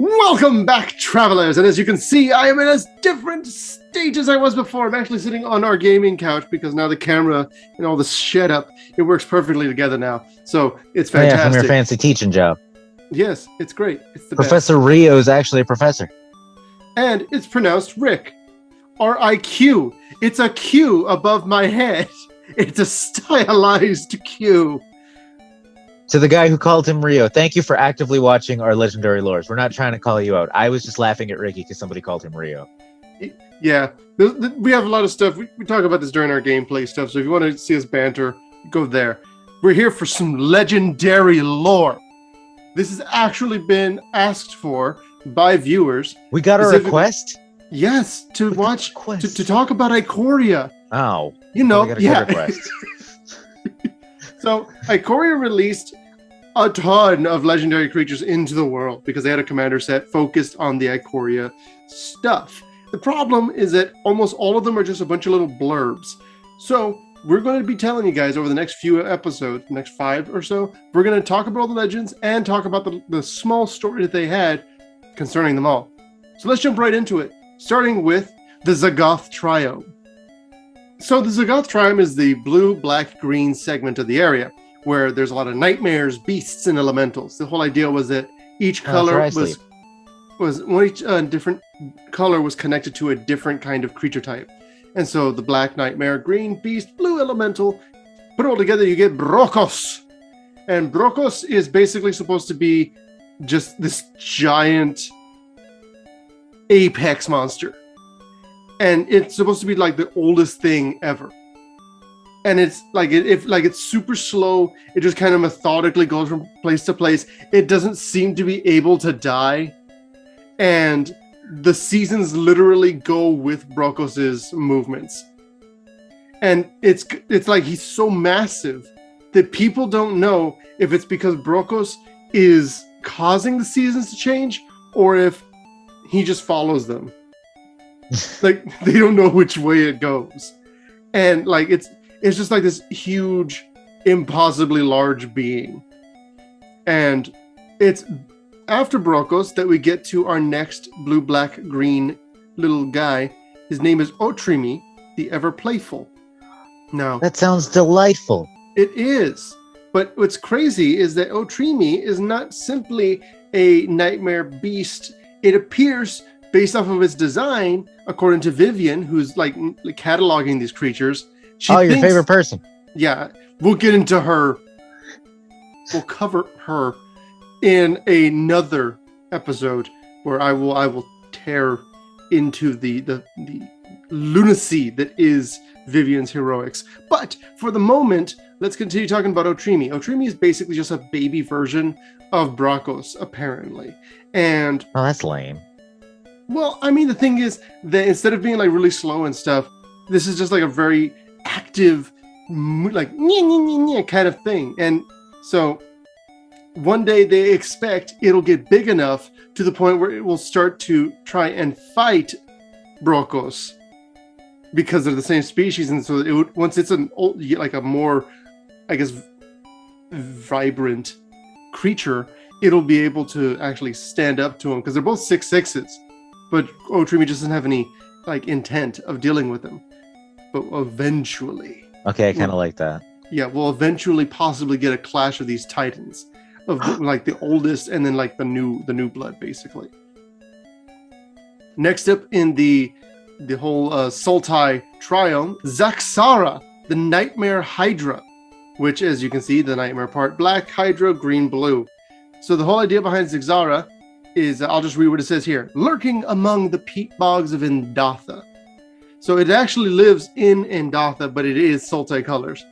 Welcome back, travelers, and as you can see, I am in a different state as I was before. I'm actually sitting on our gaming couch because now the camera and all the shit up, it works perfectly together now. So it's fantastic. Yeah, from your fancy teaching job. Yes, it's great. It's the Professor best. Rio is actually a professor. And it's pronounced Rick. R-I-Q. It's a Q above my head. It's a stylized Q. To the guy who called him Rio, thank you for actively watching our legendary lores. We're not trying to call you out. I was just laughing at Ricky because somebody called him Rio. Yeah, we have a lot of stuff. We talk about this during our gameplay stuff, so if you want to see us banter, go there. We're here for some legendary lore. This has actually been asked for by viewers. We got a request? Yes, to talk about Ikoria. Oh. You know, yeah. So, Ikoria released a ton of legendary creatures into the world because they had a commander set focused on the Ikoria stuff. The problem is that almost all of them are just a bunch of little blurbs. So, we're going to be telling you guys over the next few episodes, next 5 or so, we're going to talk about all the legends and talk about the small story that they had concerning them all. So, let's jump right into it, starting with the Zagoth Trio. So the Zagoth Triome is the blue, black, green segment of the area where there's a lot of nightmares, beasts, and elementals. The whole idea was that each color each different color was connected to a different kind of creature type. And so the black nightmare, green beast, blue elemental, put it all together, you get Brokkos. And Brokkos is basically supposed to be just this giant apex monster. And it's supposed to be like the oldest thing ever. And it's like it's super slow. It just kind of methodically goes from place to place. It doesn't seem to be able to die. And the seasons literally go with Brokkos' movements. And it's like he's so massive that people don't know if it's because Brokkos is causing the seasons to change or if he just follows them. Like they don't know which way it goes, and like it's just like this huge, impossibly large being. And it's after Brokkos that we get to our next blue, black, green little guy. His name is Otrimi, the ever playful. Now that sounds delightful. It is, but what's crazy is that Otrimi is not simply a nightmare beast. It appears, based off of its design, according to Vivian, who's like cataloging these creatures. Your favorite person. Yeah, we'll get into her. We'll cover her in another episode where I will tear into the lunacy that is Vivian's heroics. But for the moment, let's continue talking about Otrimi. Otrimi is basically just a baby version of Brokkos, apparently. And that's lame. Well, I mean, the thing is that instead of being like really slow and stuff, this is just like a very active, like kind of thing. And so one day they expect it'll get big enough to the point where it will start to try and fight Brokkos because they're the same species. And so it would, once it's a more, I guess, vibrant creature, it'll be able to actually stand up to him because they're both 6/6s. But Otrimi just doesn't have any like intent of dealing with them. But eventually, okay, I kind of like that. Yeah, we'll eventually possibly get a clash of these titans, of like the oldest and then like the new blood, basically. Next up in the whole Sultai Triome, Zaxara, the Nightmare Hydra, which, as you can see, the Nightmare part black, Hydra green, blue. So the whole idea behind Zaxara is, I'll just read what it says here. Lurking among the peat bogs of Indatha. So it actually lives in Indatha, but it is Sultai colors.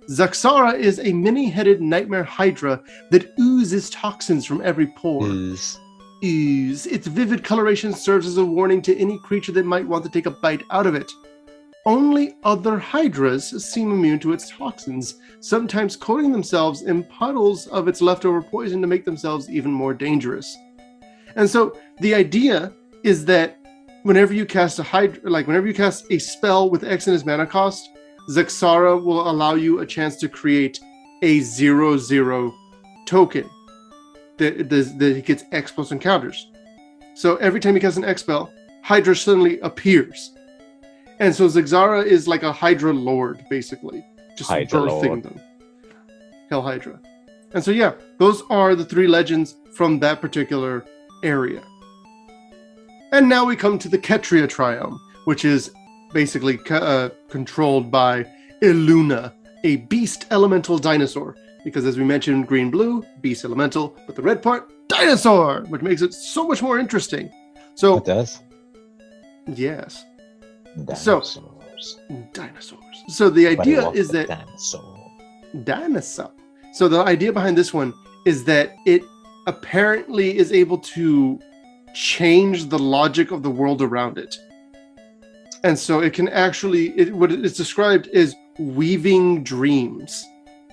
Zaxara is a many-headed nightmare hydra that oozes toxins from every pore. Ooze. Its vivid coloration serves as a warning to any creature that might want to take a bite out of it. Only other hydras seem immune to its toxins, sometimes coating themselves in puddles of its leftover poison to make themselves even more dangerous. And so the idea is that whenever you cast whenever you cast a spell with X in its mana cost, Zaxara will allow you a chance to create a 0/0 token that gets X plus encounters. So every time he casts an X-Spell, Hydra suddenly appears. And so Zaxara is like a Hydra Lord, basically. Just Hydra birthing Lord. them. Hell Hydra. And so yeah, those are the 3 legends from that particular area. And now we come to the Ketria Triome, which is basically controlled by Illuna, a beast elemental dinosaur. Because as we mentioned, green-blue, beast elemental, but the red part, dinosaur, which makes it so much more interesting. So It does. yes. Dinosaurs. Dinosaurs. So the idea Buddy, is that dinosaur. So the idea behind this one is that it apparently is able to change the logic of the world around it. And so it can actually, what it's described is weaving dreams.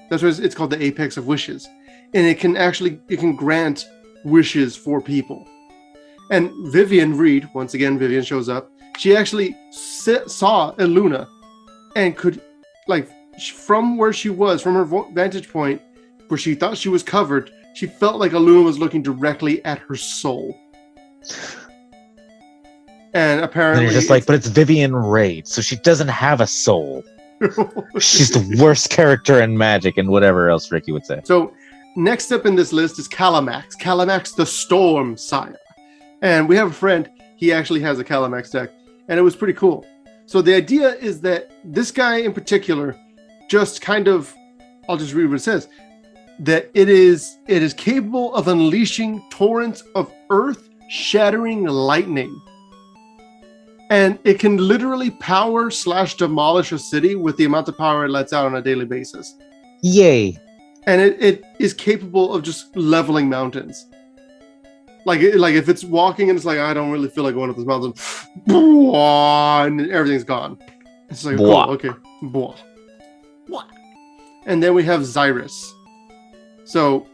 That's why it's called the apex of wishes. And it can grant wishes for people. And Vivian Reed, once again, Vivian shows up. She actually saw Illuna and could, like, from where she was, from her vantage point, where she thought she was covered, she felt like Illuna was looking directly at her soul. And apparently... And you're just like, but it's Vivian Reid, so she doesn't have a soul. She's the worst character in Magic and whatever else Ricky would say. So, next up in this list is Kalamax. Kalamax the Storm Sire. And we have a friend, he actually has a Kalamax deck, and it was pretty cool. So the idea is that this guy in particular just kind of, I'll just read what it says, that it is capable of unleashing torrents of earth-shattering lightning. And it can literally power/demolish a city with the amount of power it lets out on a daily basis. Yay. And it is capable of just leveling mountains. Like if it's walking and it's like, I don't really feel like going up this mountain, and everything's gone. It's like, cool, okay. And then we have Xyris. So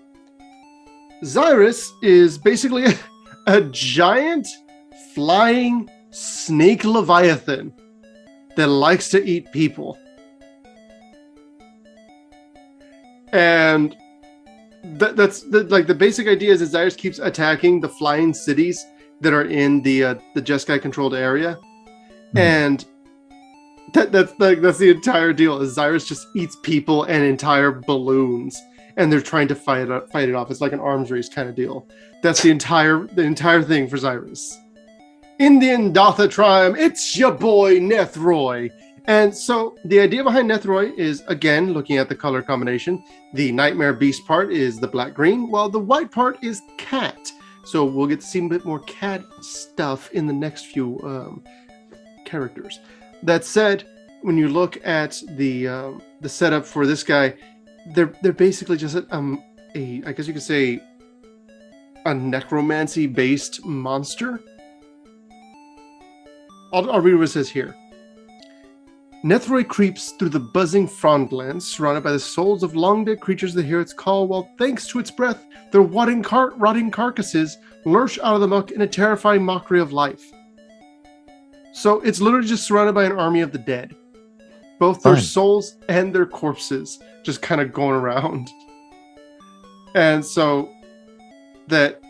Xyris is basically a giant flying snake leviathan that likes to eat people. And that's the basic idea is that Xyris keeps attacking the flying cities that are in the Jeskai controlled area. And that's the entire deal is Xyris just eats people and entire balloons, and they're trying to fight it off. It's like an arms race kind of deal. That's the entire thing for Xyris. Indian Datha Triumph, it's your boy Nethroi. And so the idea behind Nethroi is, again, looking at the color combination, the Nightmare Beast part is the black-green, while the white part is cat. So we'll get to see a bit more cat stuff in the next few characters. That said, when you look at the setup for this guy, they're basically just I guess you could say a necromancy-based monster. I'll read what it says here. Nethroi creeps through the buzzing frondlands, surrounded by the souls of long-dead creatures that hear its call, while thanks to its breath, their rotting carcasses lurch out of the muck in a terrifying mockery of life. So it's literally just surrounded by an army of the dead. Both their souls and their corpses just kind of going around. And so that,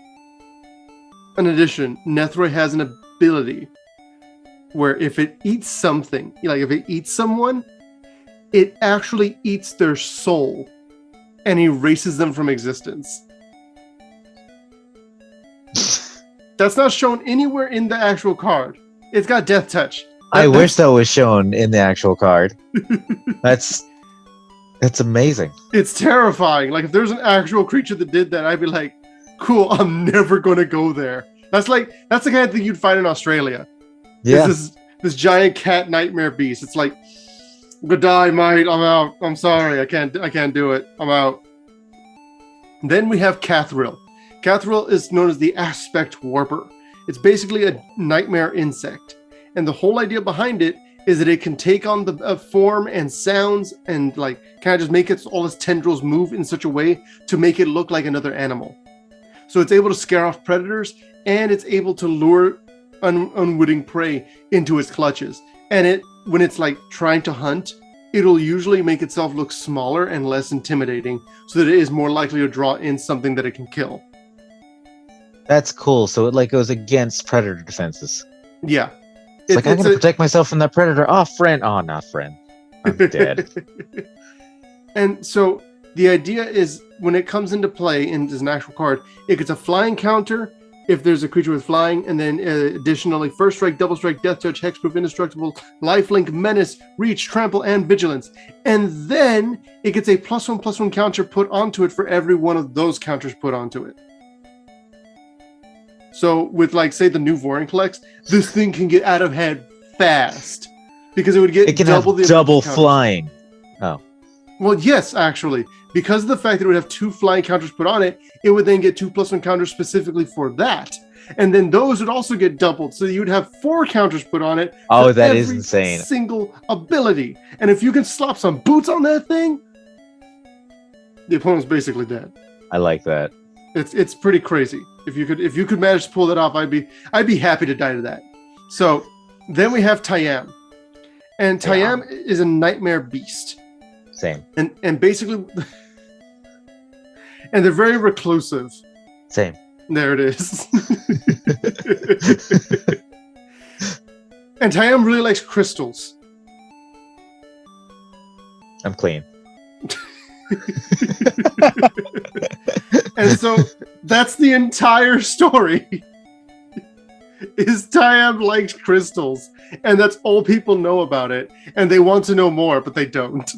in addition, Nethroi has an ability where if it eats something, like if it eats someone, it actually eats their soul and erases them from existence. That's not shown anywhere in the actual card. It's got death touch. I wish that was shown in the actual card. That's amazing. It's terrifying. Like if there's an actual creature that did that, I'd be like, cool, I'm never gonna go there. That's the kind of thing you'd find in Australia. Yeah. This giant cat nightmare beast. It's like, good day, mate. I'm out. I'm sorry. I can't do it. I'm out. Then we have Kathril. Kathril is known as the Aspect Warper. It's basically a nightmare insect. And the whole idea behind it is that it can take on the form and sounds and like kind of just make all its tendrils move in such a way to make it look like another animal. So it's able to scare off predators, and it's able to lure unwitting prey into its clutches. And when it's like trying to hunt, it'll usually make itself look smaller and less intimidating so that it is more likely to draw in something that it can kill. That's cool. So it like goes against predator defenses. Yeah. It's like, I gotta protect myself from that predator. Oh, friend. Oh, not friend. I'm dead. And so the idea is when it comes into play and as an actual card, it gets a flying counter if there's a creature with flying, and then additionally first strike, double strike, death touch, hexproof, indestructible, lifelink, menace, reach, trample, and vigilance. And then it gets a +1/+1 counter put onto it for every one of those counters put onto it. So with like say the new Vorinclex, this thing can get out of hand fast because it would get double flying. Oh. Well, yes, actually. Because of the fact that it would have 2 flying counters put on it, it would then get 2 +1 counters specifically for that. And then those would also get doubled. So you'd have 4 counters put on it. Oh, that is insane. Single ability. And if you can slap some boots on that thing, the opponent's basically dead. I like that. It's pretty crazy. If you could manage to pull that off, I'd be happy to die to that. So then we have Tayam. And Tayam is a nightmare beast. Same. And basically and they're very reclusive. Same. There it is. And Tayam really likes crystals. I'm clean. And so that's the entire story. Is Tayam likes crystals, and that's all people know about it, and they want to know more, but they don't.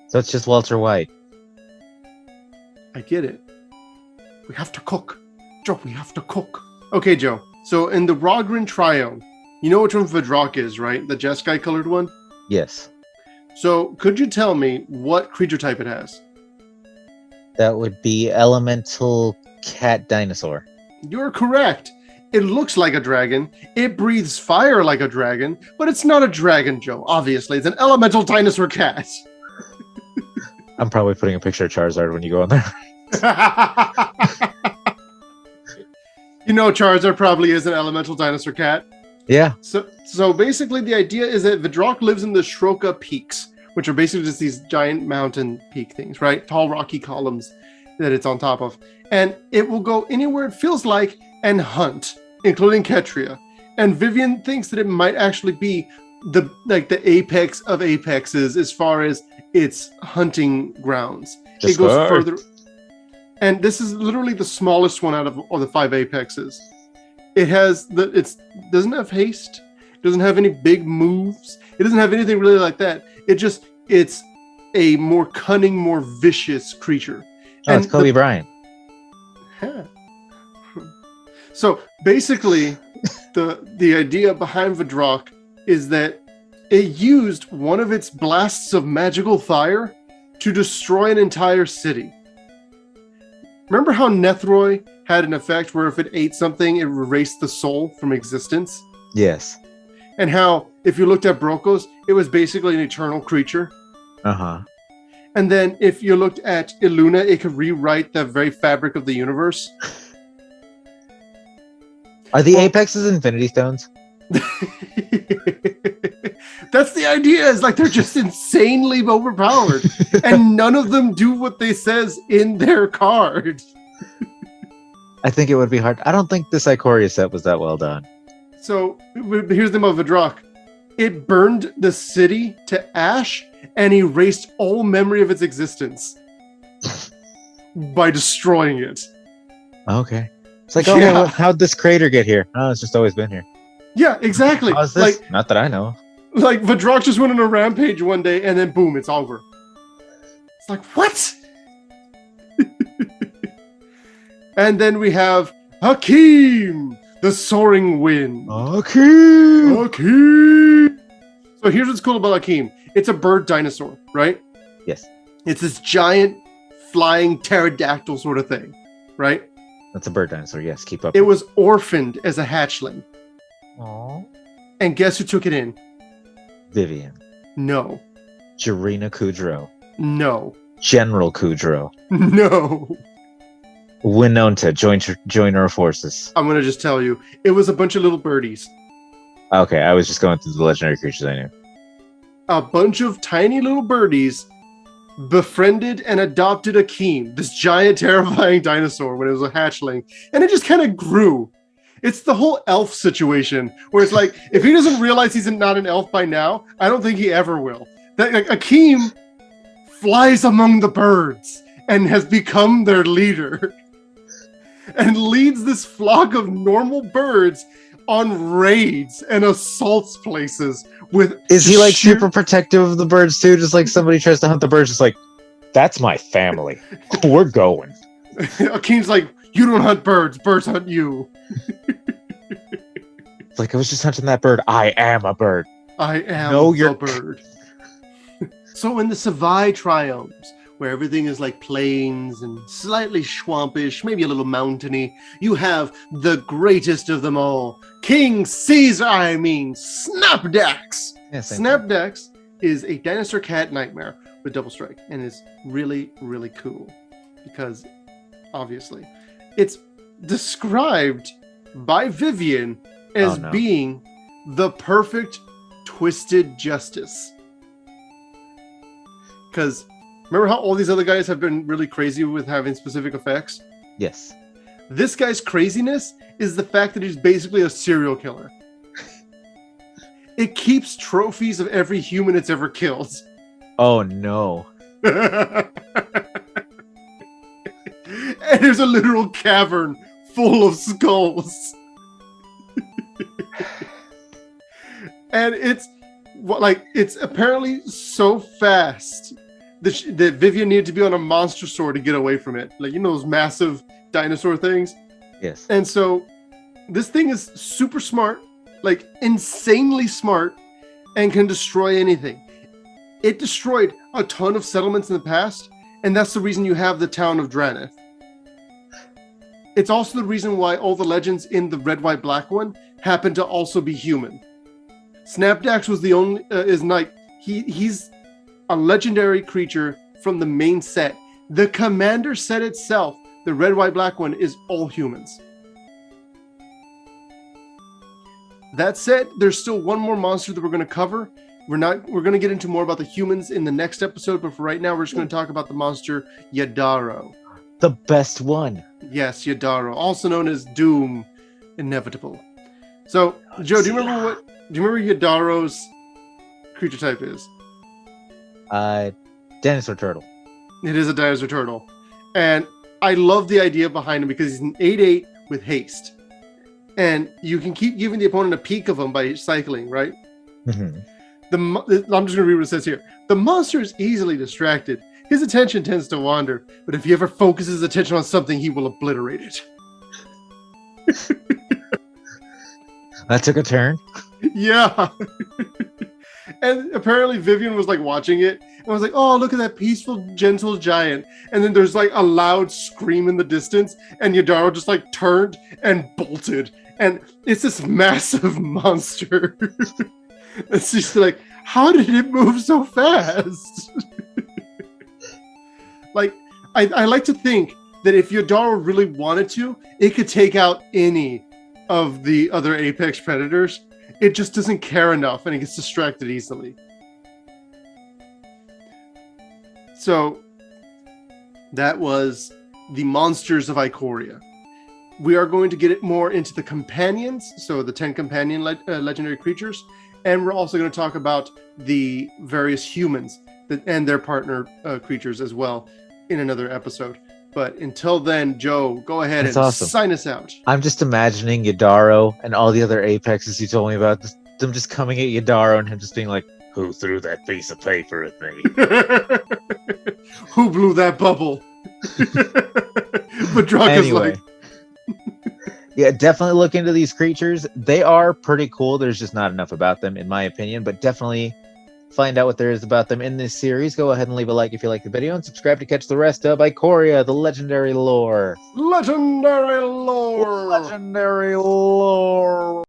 So it's just Walter White. I get it. We have to cook. Joe, we have to cook. Okay, Joe. So in the Rogrin Triome, you know which one Vadrok is, right? The Jeskai colored one? Yes. So could you tell me what creature type it has? That would be elemental cat dinosaur. You're correct. It looks like a dragon. It breathes fire like a dragon, but it's not a dragon, Joe. Obviously, it's an elemental dinosaur cat. I'm probably putting a picture of Charizard when you go on there. You know Charizard probably is an elemental dinosaur cat. Yeah. So basically the idea is that Vadrok lives in the Shroka Peaks, which are basically just these giant mountain peak things, right? Tall rocky columns that it's on top of. And it will go anywhere it feels like and hunt, including Ketria. And Vivian thinks that it might actually be the apex of apexes as far as its hunting grounds. It goes further. And this is literally the smallest one out of all the 5 apexes. It doesn't have haste. It doesn't have any big moves. It doesn't have anything really like that. It's a more cunning, more vicious creature. Oh, it's Kobe Bryant. Yeah. So basically, the idea behind Vadrok is that it used one of its blasts of magical fire to destroy an entire city. Remember how Nethroi had an effect where if it ate something, it erased the soul from existence? Yes. And how, if you looked at Brokkos, it was basically an eternal creature. Uh-huh. And then if you looked at Illuna, it could rewrite the very fabric of the universe. Are the apexes Infinity Stones? That's the idea. It's like they're just insanely overpowered. And none of them do what they says in their card. I think it would be hard. I don't think this Ikoria set was that well done. So here's the of Vadrok. It burned the city to ash and erased all memory of its existence by destroying it. Okay. It's like, yeah. How'd this crater get here? Oh, it's just always been here. Yeah, exactly. How's this? Like, not that I know. Like, Vadrok just went on a rampage one day, and then boom, it's over. It's like, what? And then we have Akim, the soaring wind. Akim! So here's what's cool about Akim. It's a bird dinosaur, right? Yes. It's this giant, flying pterodactyl sort of thing, right? That's a bird dinosaur, yes. Keep up. It was orphaned as a hatchling. Aww. And guess who took it in? Vivian. No. Jarina Kudrow. No. General Kudrow. No. Winonta, join our forces. I'm going to just tell you. It was a bunch of little birdies. Okay, I was just going through the legendary creatures I knew. A bunch of tiny little birdies befriended and adopted Akim, this giant, terrifying dinosaur when it was a hatchling, and it just kind of grew. It's the whole elf situation where it's like, if he doesn't realize he's not an elf by now, I don't think he ever will. That like, Akim flies among the birds and has become their leader and leads this flock of normal birds on raids and assaults places with. Is he like super protective of the birds too? Just like somebody tries to hunt the birds, just like, that's my family. We're going. Akim's like, you don't hunt birds, birds hunt you. It's like, I was just hunting that bird. I am a bird. I am the bird. So in the Savai triomes, where everything is like plains and slightly swampish, maybe a little mountainy, you have the greatest of them all, King Caesar, Snapdax. Yes, Snapdax is a dinosaur cat nightmare with double strike, and is really, really cool because, obviously, it's described by Vivian as being the perfect twisted justice. Because remember how all these other guys have been really crazy with having specific effects? Yes. This guy's craziness is the fact that he's basically a serial killer. It keeps trophies of every human it's ever killed. Oh no. And there's a literal cavern full of skulls. And it's apparently so fast that Vivian needed to be on a monster sword to get away from it. Like, you know, those massive dinosaur things? Yes. And so this thing is super smart, like insanely smart, and can destroy anything. It destroyed a ton of settlements in the past, and that's the reason you have the town of Draneth. It's also the reason why all the legends in the red, white, black one happen to also be human. Snapdax was the only he's a legendary creature from the main set. The commander set itself, the red, white, black one, is all humans. That said, there's still one more monster that we're going to cover. We're going to get into more about the humans in the next episode, but for right now, we're just going to talk about the monster Yidaro. The best one. Yes, Yidaro, also known as Doom Inevitable. So, Joe, do you remember Yidaro's creature type is? Dinosaur turtle. It is a dinosaur turtle. And I love the idea behind him because he's an 8/8 with haste. And you can keep giving the opponent a peek of him by cycling, right? Mm-hmm. I'm just going to read what it says here. The monster is easily distracted. His attention tends to wander, but if he ever focuses his attention on something, he will obliterate it. That took a turn. Yeah. And apparently Vivian was like watching it and was like, oh, look at that peaceful, gentle giant. And then there's like a loud scream in the distance, and Yidaro just like turned and bolted. And it's this massive monster. It's just like, how did it move so fast? Like, I like to think that if Yidaro really wanted to, it could take out any of the other apex predators. It just doesn't care enough, and it gets distracted easily. So, that was the monsters of Ikoria. We are going to get more into the companions, so the 10 companion legendary creatures, and we're also going to talk about the various humans and their partner creatures as well in another episode. But until then, Joe, go ahead and sign us out. I'm just imagining Yidaro and all the other apexes you told me about, them just coming at Yidaro and him just being like, who threw that piece of paper at me? Who blew that bubble? But Brokkos anyway. Like... Yeah, definitely look into these creatures. They are pretty cool. There's just not enough about them, in my opinion, but definitely find out what there is about them in this series. Go ahead and leave a like if you like the video, and subscribe to catch the rest of Ikoria, the legendary lore. Legendary lore! Legendary lore!